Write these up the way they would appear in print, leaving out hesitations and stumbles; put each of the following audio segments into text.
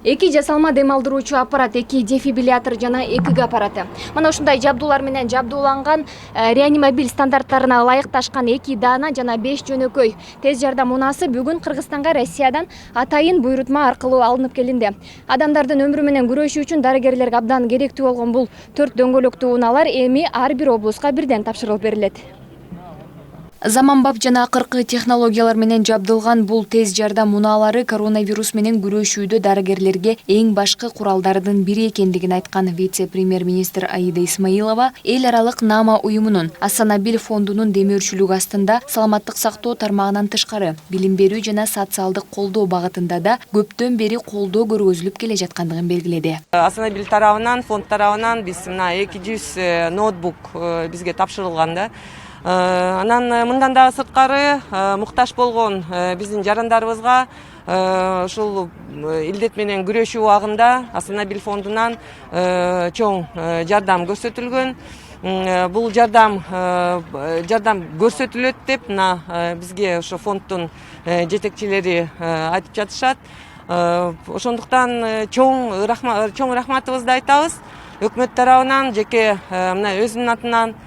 2 жасалма дем алдыруучу аппарат, 2 дефибриллятор жана 2 аппараты. Мына ушундай жабдуулар менен жабдууланган реанимобиль стандарттарына ылайыкташкан 2 даана жана 5 жөнөкөй тез жардам унаасы бүгүн Кыргызстанга Россиядан атайын буйрутма аркылуу алынып келинди. Адамдардын өмүрү менен күрөшүү үчүн дарыгерлерге абдан керектүү болгон бул 4 дөңгөлөктүү унаалар эми ар бир облуска бирден тапшырылып берилет. Заманбап жана акыркы технологиялар менен жабдылган бул тез жардам унаалары коронавирус менен күрөшүүдө дарыгерлерге эң башкы куралдардын бири экендигин айткан вице-премьер-министр Аида Исмаилова эл аралык НАМА уюмунун Асанабил фондунун демөөрчүлүгү астында саламаттык сактоо тармагынан тышкары билим берүү жана социалдык колдоо багытында да көптөн бери колдоо көргөзүлүп келе жаткандыгын белгиледи. Асанабил тарабынан, фонд тарабынан биз мына 200 ноутбук бизге тапшырылган да. Анан мындан да сырткары муктаж болгон биздин жарандарыбызга ушул илдет менен күрөшүү убагында Асанабил фондунан чоң жардам көрсөтүлгөн. Бул жардам көрсөтүлөт деп мына бизге ошо фонддун жетекчилери айтып жатышат. Ошондуктан чоң рахматыбызды айтабыз. Өкмөт тарабынан жеке мына өзүмдүн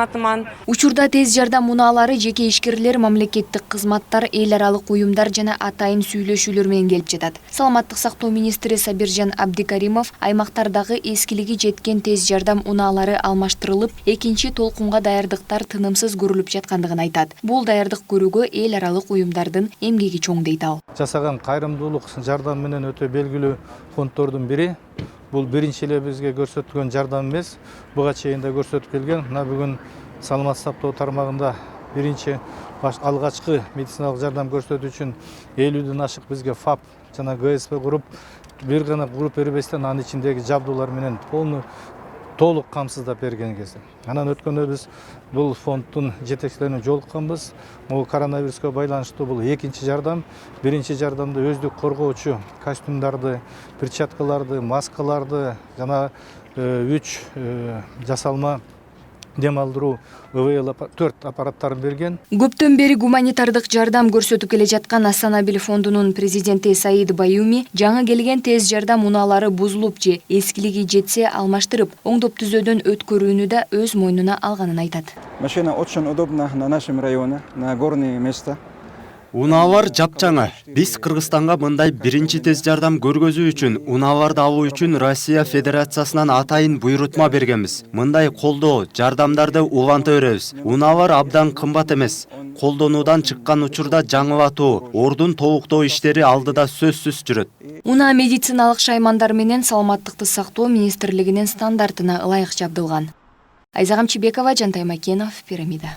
атыман. Учурда тез жардам унаалары жеке ишкерлер, мамлекеттик кызматтар, эл аралык уюмдар жана атайын сүйлөшүүлөр менен келип жатат. Саламаттык сактоо министри Сабиржан Абдикаримов аймактардагы эскилиги жеткен тез жардам унаалары алмаштырылып, экинчи толкунга даярдыктар тынымсыз көрүлүп жаткандыгын айтат. Бул даярдык көрүүгө эл аралык уюмдардын эмгеги чоң дейт ал. Жасаган кайрымдуулук жардам менен өтө белгилүү фонддордун бири. Бул биринчи эле бизге көрсөтүлгөн жардам эмес, буга чейин да көрсөтүп келген. Мына бүгүн саламаттык сактоо тармагында биринчи алгачкы медициналык жардам көрсөтүү үчүн 50ден ашык бизге ФАП жана ГСП куруп, бир гана куруп бербестен анын ичиндеги жабдуулар менен толук камсыздап берген кезде. Анан өткөндө биз бул фонддун жетекчилерине жолукканбыз. Бул коронавируска байланыштуу бул экинчи жардам. Биринчи жардамда өздүк коргоочу костюмдарды, перчаткаларды, маскаларды жана 3 жасалма дем алдыруу ВВЛ 4 аппараттарын берген. Көптөн бери гуманитардык жардам көрсөтүп келе жаткан Асанабил фондунун президенти Саид Баюми жаңы келген тез жардам унаалары бузулуп же эскилиги жетсе алмаштырып, оңдоп түзөөдөн өткөрүүнү да өз мойнуна алганын айтат. Машина очень удобна на нашем районе, на горные места. Унаалар жапчаңы. Биз Кыргызстанга мындай биринчи тез жардам көргөзүү үчүн унааларды алуу үчүн Россия Федерациясынан атайын буйрутма бергенбиз. Мындай колдоо жардамдарды уланта беребиз. Унаалар абдан кымбат эмес. Колдонуудан чыккан учурда жаңылатуу, ордун толуктоо иштери алдыда сөзсүз жүрөт. Унаа медициналык шаймандар менен саламаттыкты сактоо министрлигинин стандартына ылайык жабдылган. Айзагам Чебекова, Жантай Макенов, Пирамида.